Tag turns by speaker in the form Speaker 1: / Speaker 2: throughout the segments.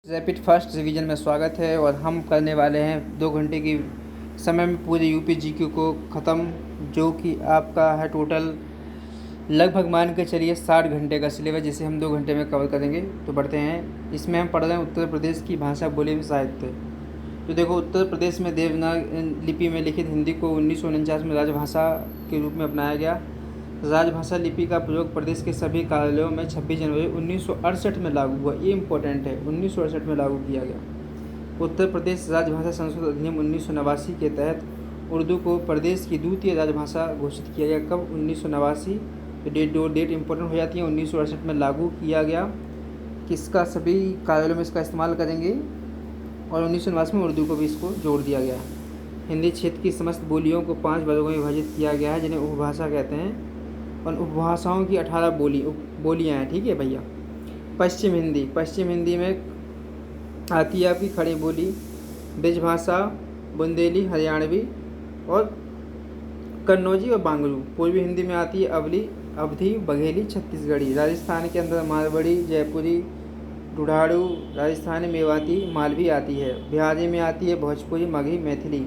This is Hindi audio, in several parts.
Speaker 1: रैपिड फर्स्ट रिवीजन में स्वागत है और हम करने वाले हैं 2 घंटे की समय में पूरे यूपी जीके को ख़त्म, जो कि आपका है टोटल लगभग मान के चलिए 60 घंटे का सिलेबस, जिसे हम 2 घंटे में कवर करेंगे। तो बढ़ते हैं। इसमें हम पढ़ रहे हैं उत्तर प्रदेश की भाषा, बोली व साहित्य। तो देखो, उत्तर प्रदेश में देवनागरी लिपि में लिखित हिंदी को 1949 में राजभाषा के रूप में अपनाया गया। राजभाषा लिपि का प्रयोग प्रदेश के सभी कार्यालयों में 26 जनवरी 1968 में लागू हुआ। ये इम्पोर्टेंट है, 1968 में लागू किया गया। उत्तर प्रदेश राजभाषा संशोधन अधिनियम 1989 के तहत उर्दू को प्रदेश की द्वितीय राजभाषा घोषित किया गया। कब? 1989। डेट इम्पोर्टेंट हो जाती है। 1968 में लागू किया गया, किसका सभी कार्यालयों में इसका इस्तेमाल करेंगे, और 1989 में उर्दू को भी इसको जोड़ दिया गया। हिंदी क्षेत्र की समस्त बोलियों को 5 वर्गों में विभाजित किया गया है, जिन्हें उपभाषा कहते हैं, और उपभाषाओं की 18 बोलियाँ हैं। ठीक है भैया। पश्चिम हिंदी में आती है आपकी खड़ी बोली, ब्रजभाषा, बुंदेली, हरियाणवी और कन्नौजी और बांगरू। पूर्वी हिंदी में आती है अवधी, बघेली, छत्तीसगढ़ी। राजस्थान के अंदर मारवाड़ी, जयपुरी, ढूढ़ाड़ू, राजस्थानी, मेवाती, मालवी आती है। बिहारी में आती है भोजपुरी, मगही, मैथिली,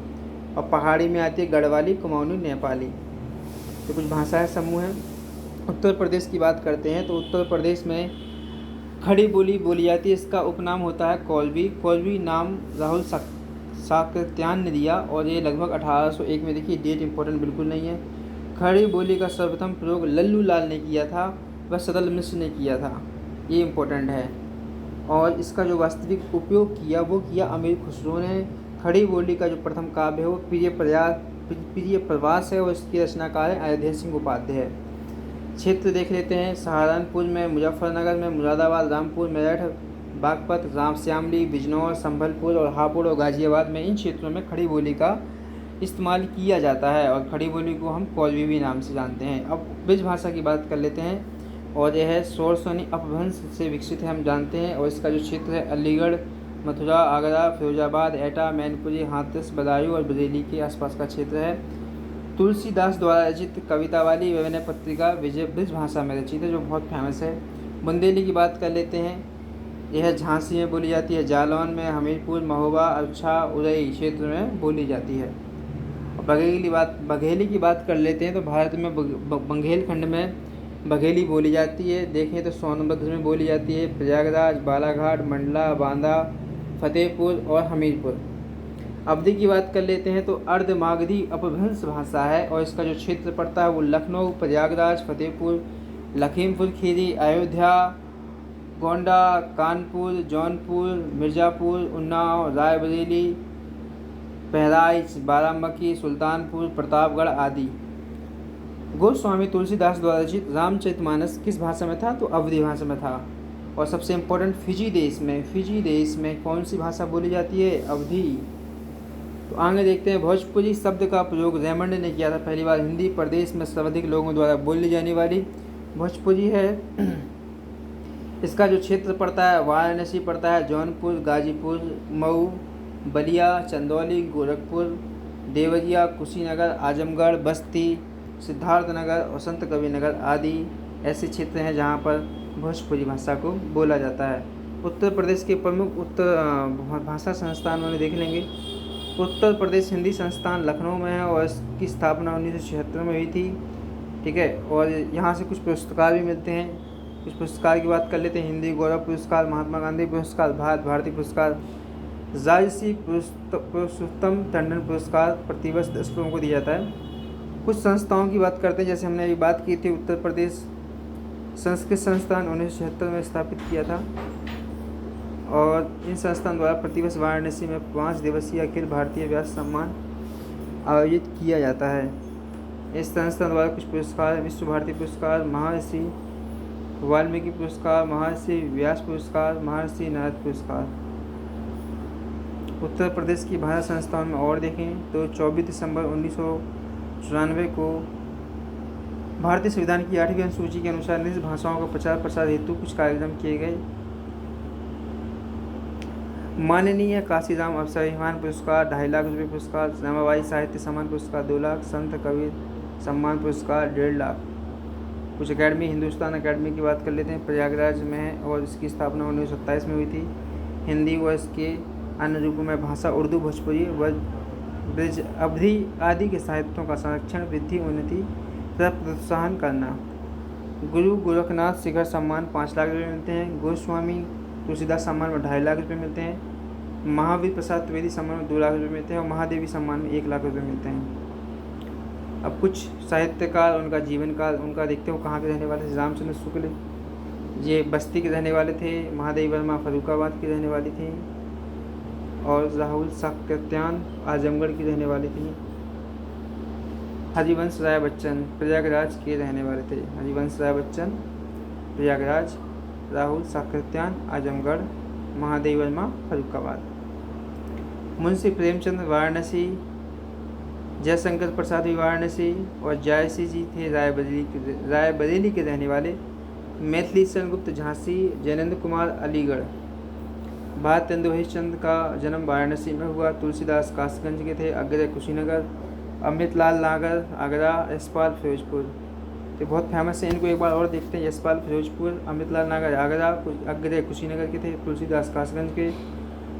Speaker 1: और पहाड़ी में आती है गढ़वाली, कुमाऊनी, नेपाली। तो कुछ भाषाएं समूह हैं। उत्तर प्रदेश की बात करते हैं तो उत्तर प्रदेश में खड़ी बोली बोली जाती है। इसका उपनाम होता है कौलवी नाम राहुल साकत्यान ने दिया, और ये लगभग 1801 में। देखिए, डेट इंपॉर्टेंट बिल्कुल नहीं है। खड़ी बोली का सर्वप्रथम प्रयोग लल्लू लाल ने किया था, वह सदल मिश्र ने किया था। ये इम्पोर्टेंट है। और इसका जो वास्तविक उपयोग किया वो किया अमीर खुसरो ने। खड़ी बोली का जो प्रथम काव्य है वो प्रिय प्रवास है, और इसके रचनाकार है अयोध्या सिंह उपाध्याय। क्षेत्र देख लेते हैं। सहारनपुर में, मुजफ्फरनगर में, मुरादाबाद, रामपुर, मेरठ, बागपत, श्यामली, बिजनौर, संभलपुर और हापुड़ और गाजियाबाद में, इन क्षेत्रों में खड़ी बोली का इस्तेमाल किया जाता है, और खड़ी बोली को हम कौलवी भी नाम से जानते हैं। अब ब्रजभाषा की बात कर लेते हैं, और यह है शौरसनी अपभ्रंश से विकसित है, हम जानते हैं। और इसका जो क्षेत्र है अलीगढ़, मथुरा, आगरा, फिरोजाबाद, एटा, मैनपुरी, हाथरस, बदायूं और बरेली के आसपास का क्षेत्र है। तुलसीदास द्वारा रचित कविता वाली विनय पत्रिका विजय ब्रजभाषा में रचित है, जो बहुत फेमस है। बुंदेली की बात कर लेते हैं। यह झांसी में बोली जाती है, जालौन में, हमीरपुर, महोबा, अच्छा, उदय क्षेत्र में बोली जाती है। बघेली की बात कर लेते हैं तो भारत में बंघेलखंड में बघेली बोली जाती है। देखें तो सोनभद्र में बोली जाती है, प्रयागराज, बालाघाट, मंडला, बांदा, फतेहपुर और हमीरपुर। अवधी की बात कर लेते हैं तो अर्धमागधी अपभ्रंश भाषा है, और इसका जो क्षेत्र पड़ता है वो लखनऊ, प्रयागराज, फतेहपुर, लखीमपुर खीरी, अयोध्या, गोंडा, कानपुर, जौनपुर, मिर्ज़ापुर, उन्नाव, रायबरेली, बहराइच, बाराबंकी, सुल्तानपुर, प्रतापगढ़ आदि। गोस्वामी तुलसीदास द्वारा रचित रामचरितमानस किस भाषा में था? तो अवधी भाषा में था। और सबसे इम्पोर्टेंट, फिजी देश में कौन सी भाषा बोली जाती है? अवधी। तो आगे देखते हैं। भोजपुरी शब्द का प्रयोग रेमंड ने किया था पहली बार। हिंदी प्रदेश में सर्वाधिक लोगों द्वारा बोली जाने वाली भोजपुरी है। इसका जो क्षेत्र पड़ता है, वाराणसी पड़ता है, जौनपुर, गाजीपुर, मऊ, बलिया, चंदौली, गोरखपुर, देवरिया, कुशीनगर, आजमगढ़, बस्ती, सिद्धार्थनगर और संत कबीरनगर आदि ऐसे क्षेत्र हैं जहाँ पर भोजपुरी भाषा को बोला जाता है। उत्तर प्रदेश के प्रमुख भाषा संस्थान उन्हें देख लेंगे। उत्तर प्रदेश हिंदी संस्थान लखनऊ में है, और इसकी स्थापना 1976 में हुई थी। ठीक है। और यहाँ से कुछ पुरस्कार भी मिलते हैं। कुछ पुरस्कार की बात कर लेते हैं। हिंदी गौरव पुरस्कार, महात्मा गांधी पुरस्कार, भारती पुरस्कार, राजश्री पुरुषोत्तम टंडन पुरस्कार प्रतिवर्ष 10 लोगों को दिया जाता है। कुछ संस्थाओं की बात करते हैं, जैसे हमने अभी बात की थी, उत्तर प्रदेश संस्कृत संस्थान 1976 में स्थापित किया था, और इन संस्थान द्वारा प्रतिवर्ष वाराणसी में 5 दिवसीय अखिल भारतीय व्यास सम्मान आयोजित किया जाता है। इस संस्थान द्वारा कुछ पुरस्कार: विश्व भारती पुरस्कार, महर्षि वाल्मीकि पुरस्कार, महर्षि व्यास पुरस्कार, महर्षि नारद पुरस्कार। उत्तर प्रदेश की भाषा संस्थाओं में और देखें तो 24 दिसंबर 1994 को भारतीय संविधान की 8वीं अनुसूची के अनुसार निज भाषाओं का प्रचार प्रसार हेतु कुछ कार्यक्रम किए गए। माननीय काशीराम अवसरहीमान पुरस्कार 2.5 लाख रुपये पुरस्कार, रमाबाई साहित्य सम्मान पुरस्कार 2 लाख, संत कबीर सम्मान पुरस्कार 1.5 लाख। कुछ अकेडमी, हिंदुस्तान अकेडमी की बात कर लेते हैं, प्रयागराज में है, और इसकी स्थापना 1927 में हुई थी। हिंदी व इसके अन्य रूपों में भाषा उर्दू, भोजपुरी व ब्रज अवधी आदि के साहित्यों का संरक्षण, वृद्धि, उन्नति तथा प्रोत्साहन करना। गुरु गोरखनाथ शिखर सम्मान 5 लाख रुपये मिलते हैं। गोस्वामी तुलसीदास सम्मान में 2.5 लाख रुपये मिलते हैं। महावीर प्रसाद द्विवेदी सम्मान में 2 लाख रुपये मिलते हैं और महादेवी सम्मान में 1 लाख रुपये मिलते हैं। अब कुछ साहित्यकार, उनका जीवन काल उनका देखते हो कहाँ के रहने वाले थे। रामचंद्र शुक्ल ये बस्ती के रहने वाले थे। महादेवी वर्मा फर्रुखाबाद की रहने वाली थी और राहुल साकत्यान आजमगढ़ की रहने वाली थी। हरिवंश राय बच्चन प्रयागराज के रहने वाले थे। हरिवंश राय बच्चन प्रयागराज, राहुल साकत्यान आजमगढ़, महादेवी वर्मा फर्रुखाबाद। मुंशी प्रेमचंद वाराणसी, जयशंकर प्रसाद भी वाराणसी और जायसी जी थे रायबरेली के रहने वाले। मैथिली शरण गुप्त झांसी, जैनेन्द्र कुमार अलीगढ़। भारतेंदु हरिश्चंद्र का जन्म वाराणसी में हुआ। तुलसीदास कासगंज के थे। अग्रय कुशीनगर, अमृतलाल नागर आगरा, यशपाल फिरोजपुर। तो बहुत फेमस है, इनको एक बार और देखते हैं। यशपाल फिरोजपुर, अमृतलाल नागर आगरा, अग्रय कुशीनगर के थे। तुलसीदास कासगंज के।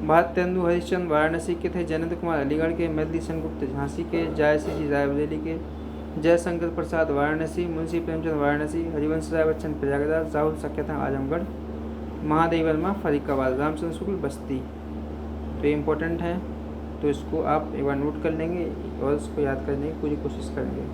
Speaker 1: भारतेंदु हरिश्चंद्र वाराणसी के थे। जैनेन्द्र कुमार अलीगढ़ के। मैथिली शरण गुप्त झांसी के। जायसी जी रायबरेली के। जयशंकर प्रसाद वाराणसी। मुंशी प्रेमचंद वाराणसी। हरिवंश राय बच्चन प्रयागराज। राहुल साकत्यान आजमगढ़। महादेवी वर्मा फर्रुखाबाद। रामचंद्र शुक्ल बस्ती। तो ये इम्पोर्टेंट है, तो इसको आप एक बार नोट कर लेंगे और इसको याद करने की पूरी कोशिश करेंगे।